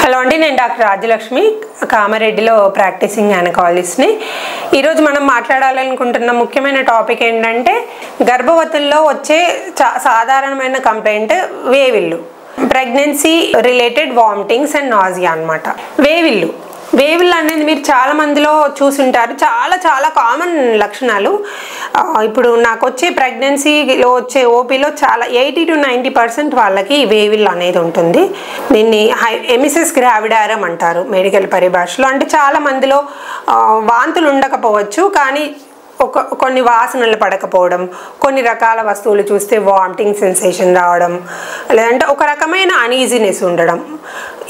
Hello అండి, నేను doctor Rajyalakshmi, కామారెడ్డిలో ప్రాక్టీసింగ్ గైనకాలజిస్ట్ని. ఈరోజు మనం మాట్లాడాలనుకుంటున్న ముఖ్యమైన టాపిక్ ఏంటంటే గర్భవతుల్లో వచ్చే సాధారణమైన కంప్లైంట్ వేవిల్లు, pregnancy related vomitings and nausea అన్నమాట. వేవిల్లు అనేది మీరు చాలా మందిలో చూసుంటారు. చాలా కామన్ లక్షణాలు. ఇప్పుడు నాకు వచ్చే ప్రెగ్నెన్సీలో వచ్చే ఓపీలో చాలా 80 to 90% వాళ్ళకి వేవిల్లు అనేది ఉంటుంది. దీన్ని ఎమిసెస్ గ్రావిడారం అంటారు మెడికల్ పరిభాషలో. అంటే చాలా మందిలో వాంతులు ఉండకపోవచ్చు, కానీ కొన్ని వాసనలు పడకపోవడం, కొన్ని రకాల వస్తువులు చూస్తే వామిటింగ్ సెన్సేషన్ రావడం, లేదంటే ఒక రకమైన అనీజీనెస్ ఉండడం,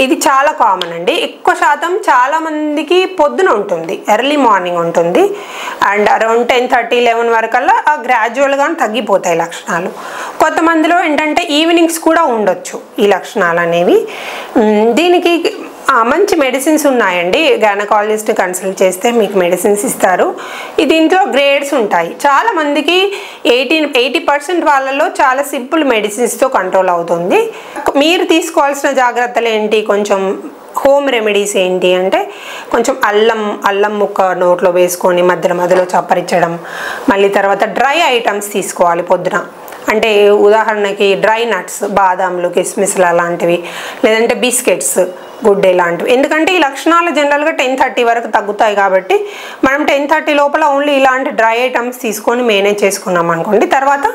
ఇది చాలా కామన్ అండి. ఎక్కువ శాతం చాలామందికి పొద్దున ఉంటుంది, ఎర్లీ మార్నింగ్ ఉంటుంది. అండ్ అరౌండ్ 10-11 వరకల్లా గ్రాడ్యువల్గా తగ్గిపోతాయి లక్షణాలు. కొంతమందిలో ఏంటంటే ఈవినింగ్స్ కూడా ఉండొచ్చు ఈ లక్షణాలు అనేవి. దీనికి మంచి మెడిసిన్స్ ఉన్నాయండి. గైనకాలజిస్ట్ని కన్సల్ట్ చేస్తే మీకు మెడిసిన్స్ ఇస్తారు. దీంట్లో గ్రేడ్స్ ఉంటాయి. చాలామందికి 80% వాళ్ళలో చాలా సింపుల్ మెడిసిన్స్తో కంట్రోల్ అవుతుంది. మీరు తీసుకోవాల్సిన జాగ్రత్తలు ఏంటి, కొంచెం హోమ్ రెమెడీస్ ఏంటి అంటే కొంచెం అల్లం ముక్క నోట్లో వేసుకొని మధ్యలో చప్పరించడం, మళ్ళీ తర్వాత డ్రై ఐటమ్స్ తీసుకోవాలి పొద్దున. అంటే ఉదాహరణకి డ్రై నట్స్, బాదాంలు, కిస్మిస్లు అలాంటివి, లేదంటే బిస్కెట్స్, గుడ్డే లాంటివి. ఎందుకంటే ఈ లక్షణాలు జనరల్గా 10:30 వరకు తగ్గుతాయి కాబట్టి మనం 10:30 లోపల ఓన్లీ ఇలాంటి డ్రై ఐటమ్స్ తీసుకొని మేనేజ్ చేసుకున్నాం అనుకోండి, తర్వాత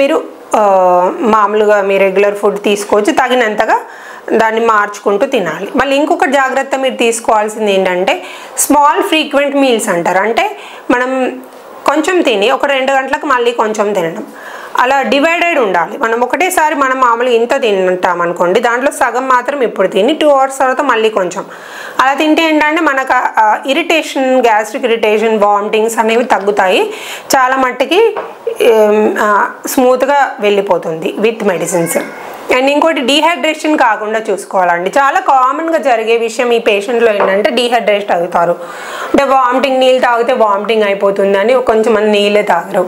మీరు మామూలుగా మీ రెగ్యులర్ ఫుడ్ తీసుకోవచ్చు. తగినంతగా దాన్ని మార్చుకుంటూ తినాలి. మళ్ళీ ఇంకొక జాగ్రత్త మీరు తీసుకోవాల్సింది ఏంటంటే స్మాల్ ఫ్రీక్వెంట్ మీల్స్ అంటారు. అంటే మనం కొంచెం తిని ఒక 2 గంటలకు మళ్ళీ కొంచెం తినడం, అలా డివైడెడ్ ఉండాలి. మనం ఒకటేసారి మనం మామూలుగా ఇంత తింటాం అనుకోండి, దాంట్లో సగం మాత్రం ఇప్పుడు తిని 2 hours తర్వాత మళ్ళీ కొంచెం అలా తింటే ఏంటంటే మనకు ఇరిటేషన్, గ్యాస్ట్రిక్ ఇరిటేషన్, వామిటింగ్స్ అనేవి తగ్గుతాయి. చాలా మట్టుకి స్మూత్గా వెళ్ళిపోతుంది విత్ మెడిసిన్స్. అండ్ ఇంకోటి డీహైడ్రేషన్ కాకుండా చూసుకోవాలండి. చాలా కామన్గా జరిగే విషయం ఈ పేషెంట్లో ఏంటంటే డీహైడ్రేషన్ అవుతారు. అంటే వామిటింగ్, నీళ్ళు తాగితే వామిటింగ్ అయిపోతుందని కొంచెంమంది నీళ్ళే తాగరు.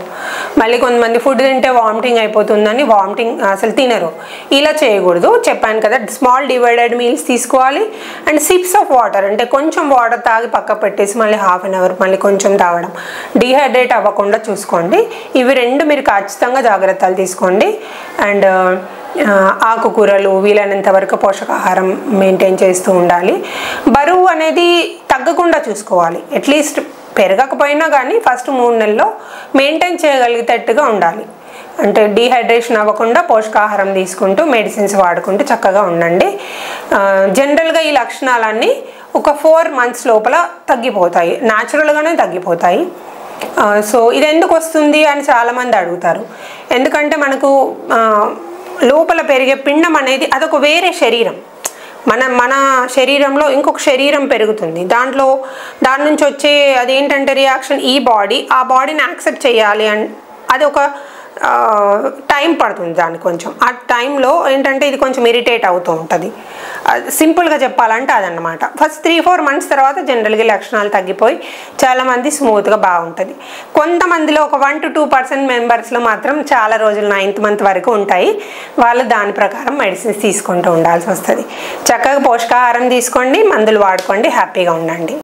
మళ్ళీ కొంతమంది ఫుడ్ తింటే వామిటింగ్ అయిపోతుందని వామిటింగ్ అసలు తినరు. ఇలా చేయకూడదు. చెప్పాను కదా, స్మాల్ డివైడెడ్ మీల్స్ తీసుకోవాలి. అండ్ సిప్స్ ఆఫ్ వాటర్, అంటే కొంచెం వాటర్ తాగి పక్క పెట్టేసి మళ్ళీ ½ an hour మళ్ళీ కొంచెం తాగడం, డీహైడ్రేట్ అవ్వకుండా చూసుకోండి. ఇవి 2 మీరు ఖచ్చితంగా జాగ్రత్తలు తీసుకోండి. అండ్ ఆకుకూరలు, వీలైనంత వరకు పోషకాహారం మెయింటైన్ చేస్తూ ఉండాలి. బరువు అనేది తగ్గకుండా చూసుకోవాలి. అట్లీస్ట్ పెరగకపోయినా కానీ ఫస్ట్ 3 నెలల్లో మెయింటైన్ చేయగలిగేటట్టుగా ఉండాలి. అంటే డీహైడ్రేషన్ అవ్వకుండా పోషకాహారం తీసుకుంటూ మెడిసిన్స్ వాడుకుంటూ చక్కగా ఉండండి. జనరల్గా ఈ లక్షణాలన్నీ ఒక 4 months లోపల తగ్గిపోతాయి, న్యాచురల్గానే తగ్గిపోతాయి. సో ఇది ఎందుకు వస్తుంది అని చాలామంది అడుగుతారు. ఎందుకంటే మనకు లోపల పెరిగే పిండం అనేది అదొక వేరే శరీరం. మన శరీరంలో ఇంకొక శరీరం పెరుగుతుంది. దాని నుంచి వచ్చే అదేంటంటే రియాక్షన్, ఆ బాడీని యాక్సెప్ట్ చేయాలి అని అది ఒక టైం పడుతుంది దానికి. కొంచెం ఆ టైంలో ఏంటంటే ఇది కొంచెం ఇరిటేట్ అవుతూ ఉంటుంది. సింపుల్గా చెప్పాలంటే అదన్నమాట. ఫస్ట్ 3-4 months తర్వాత జనరల్గా లక్షణాలు తగ్గిపోయి చాలామంది స్మూత్గా బాగుంటుంది. కొంతమందిలో ఒక 1 to 2% మెంబర్స్లో మాత్రం చాలా రోజులు 9th month వరకు ఉంటాయి. వాళ్ళు దాని ప్రకారం మెడిసిన్స్ తీసుకుంటూ ఉండాల్సి వస్తుంది. చక్కగా పోషకాహారం తీసుకోండి, మందులు వాడుకోండి, హ్యాపీగా ఉండండి.